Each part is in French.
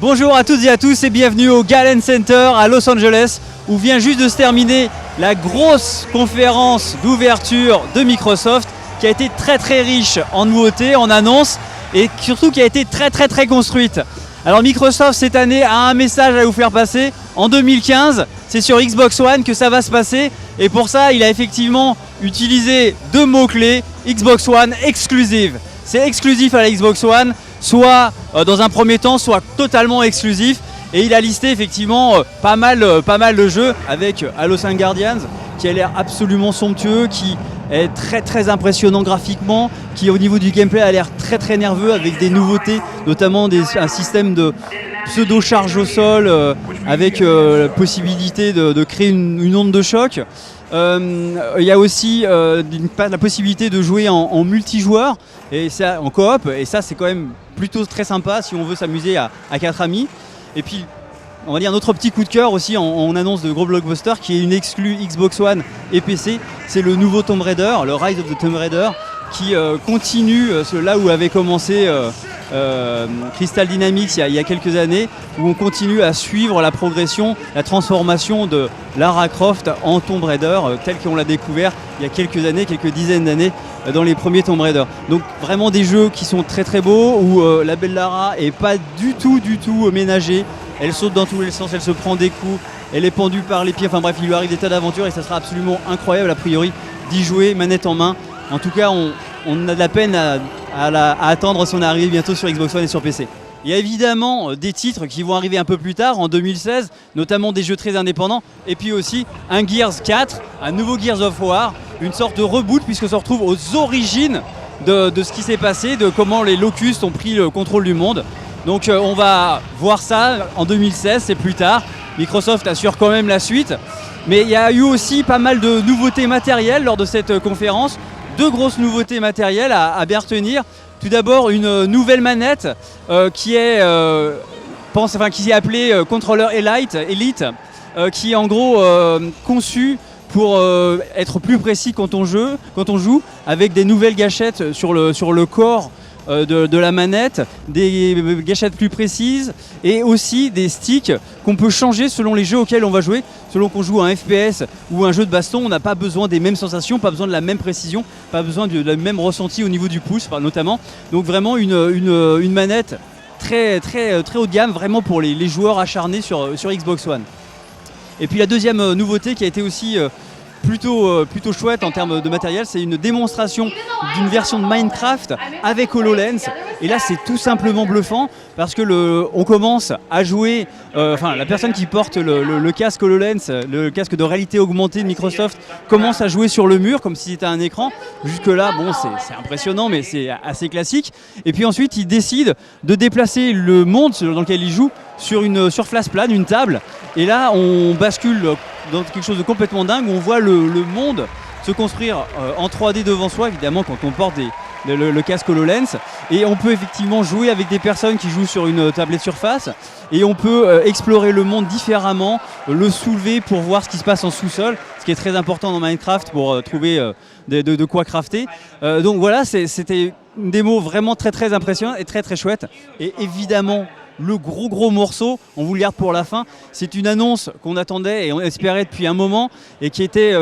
Bonjour à toutes et à tous et bienvenue au Galen Center à Los Angeles où vient juste de se terminer la grosse conférence d'ouverture de Microsoft qui a été très riche en nouveautés, en annonces et surtout qui a été très construite. Alors Microsoft cette année a un message à vous faire passer. En 2015, c'est sur Xbox One que ça va se passer et pour ça il a effectivement utilisé deux mots-clés, Xbox One exclusive. C'est exclusif à la Xbox One, soit dans un premier temps, soit totalement exclusif. Et il a listé effectivement pas mal de jeux avec Halo 5 Guardians qui a l'air absolument somptueux, qui est très impressionnant graphiquement, qui au niveau du gameplay a l'air très nerveux avec des nouveautés, notamment un système de pseudo-charge au sol avec la possibilité de créer une onde de choc. Il y a aussi la possibilité de jouer en multijoueur et ça, en coop, et ça c'est quand même plutôt très sympa si on veut s'amuser à 4 amis. Et puis on va dire notre petit coup de cœur aussi en annonce de gros blockbuster qui est une exclue Xbox One et PC, c'est le nouveau Tomb Raider, le Rise of the Tomb Raider, qui continue là où avait commencé Crystal Dynamics il y a quelques années, où on continue à suivre la progression, la transformation de Lara Croft en Tomb Raider tel qu'on l'a découvert il y a quelques années, quelques dizaines d'années dans les premiers Tomb Raider. Donc vraiment des jeux qui sont très beaux, où la belle Lara est pas du tout ménagée, elle saute dans tous les sens, elle se prend des coups, elle est pendue par les pieds, enfin bref il lui arrive des tas d'aventures et ça sera absolument incroyable a priori d'y jouer manette en main. En tout cas, on a de la peine à attendre son arrivée bientôt sur Xbox One et sur PC. Il y a évidemment des titres qui vont arriver un peu plus tard, en 2016, notamment des jeux très indépendants, et puis aussi un Gears 4, un nouveau Gears of War, une sorte de reboot puisqu'on se retrouve aux origines de ce qui s'est passé, de comment les Locust ont pris le contrôle du monde. Donc on va voir ça en 2016, c'est plus tard. Microsoft assure quand même la suite, mais il y a eu aussi pas mal de nouveautés matérielles lors de cette conférence. Deux grosses nouveautés matérielles à bien retenir. Tout d'abord une nouvelle manette qui est appelée Controller Elite, qui est en gros conçue pour être plus précis quand on joue, avec des nouvelles gâchettes sur le corps de la manette, des gâchettes plus précises et aussi des sticks qu'on peut changer selon les jeux auxquels on va jouer. Selon qu'on joue à un FPS ou un jeu de baston, on n'a pas besoin des mêmes sensations, pas besoin de la même précision, pas besoin de la même ressenti au niveau du pouce notamment. Donc vraiment une manette très haut de gamme, vraiment pour les joueurs acharnés sur Xbox One. Et puis la deuxième nouveauté qui a été aussi plutôt chouette en termes de matériel, c'est une démonstration d'une version de Minecraft avec HoloLens. Et là c'est tout simplement bluffant parce que on commence à jouer, la personne qui porte le casque HoloLens, le casque de réalité augmentée de Microsoft, commence à jouer sur le mur comme si c'était un écran. Jusque là bon c'est impressionnant mais c'est assez classique. Et puis ensuite il décide de déplacer le monde dans lequel il joue sur une surface plane, une table. Et là on bascule dans quelque chose de complètement dingue où on voit le monde se construire en 3D devant soi, évidemment quand on porte le casque HoloLens, et on peut effectivement jouer avec des personnes qui jouent sur une tablette surface et on peut explorer le monde différemment, le soulever pour voir ce qui se passe en sous-sol, ce qui est très important dans Minecraft pour trouver de quoi crafter. Donc voilà, c'était une démo vraiment très impressionnante et très chouette. Et évidemment le gros morceau, on vous le garde pour la fin, c'est une annonce qu'on attendait et on espérait depuis un moment et qui était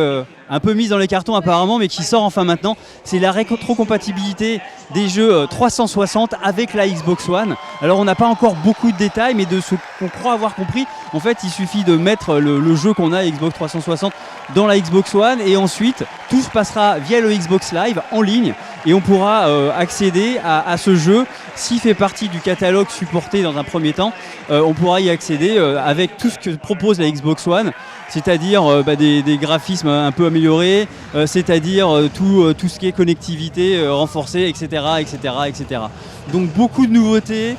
un peu mise dans les cartons apparemment, mais qui sort enfin maintenant. C'est la rétrocompatibilité des jeux 360 avec la Xbox One. Alors on n'a pas encore beaucoup de détails, mais de ce qu'on croit avoir compris, en fait il suffit de mettre le jeu qu'on a Xbox 360 dans la Xbox One et ensuite tout se passera via le Xbox Live en ligne et on pourra accéder à ce jeu s'il fait partie du catalogue supporté dans un premier temps. On pourra y accéder avec tout ce que propose la Xbox One, c'est-à-dire des graphismes un peu améliorés, c'est-à-dire tout ce qui est connectivité renforcée, etc. Donc beaucoup de nouveautés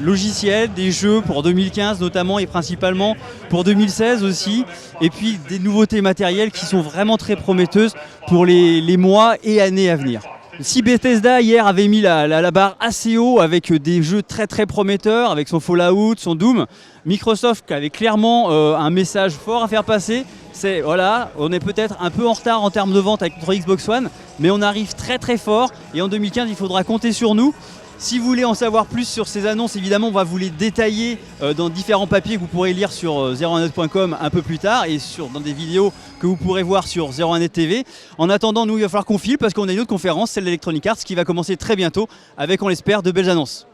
logiciels, des jeux pour 2015 notamment et principalement pour 2016 aussi, et puis des nouveautés matérielles qui sont vraiment très prometteuses pour les mois et années à venir. Si Bethesda hier avait mis la barre assez haut avec des jeux très prometteurs, avec son Fallout, son Doom, Microsoft avait clairement un message fort à faire passer. C'est voilà, on est peut-être un peu en retard en termes de vente avec notre Xbox One, mais on arrive très fort et en 2015 il faudra compter sur nous. Si vous voulez en savoir plus sur ces annonces, évidemment, on va vous les détailler dans différents papiers que vous pourrez lire sur 01net.com un peu plus tard et dans des vidéos que vous pourrez voir sur 01net TV. En attendant, nous, il va falloir qu'on file parce qu'on a une autre conférence, celle d'Electronic Arts, qui va commencer très bientôt avec, on l'espère, de belles annonces.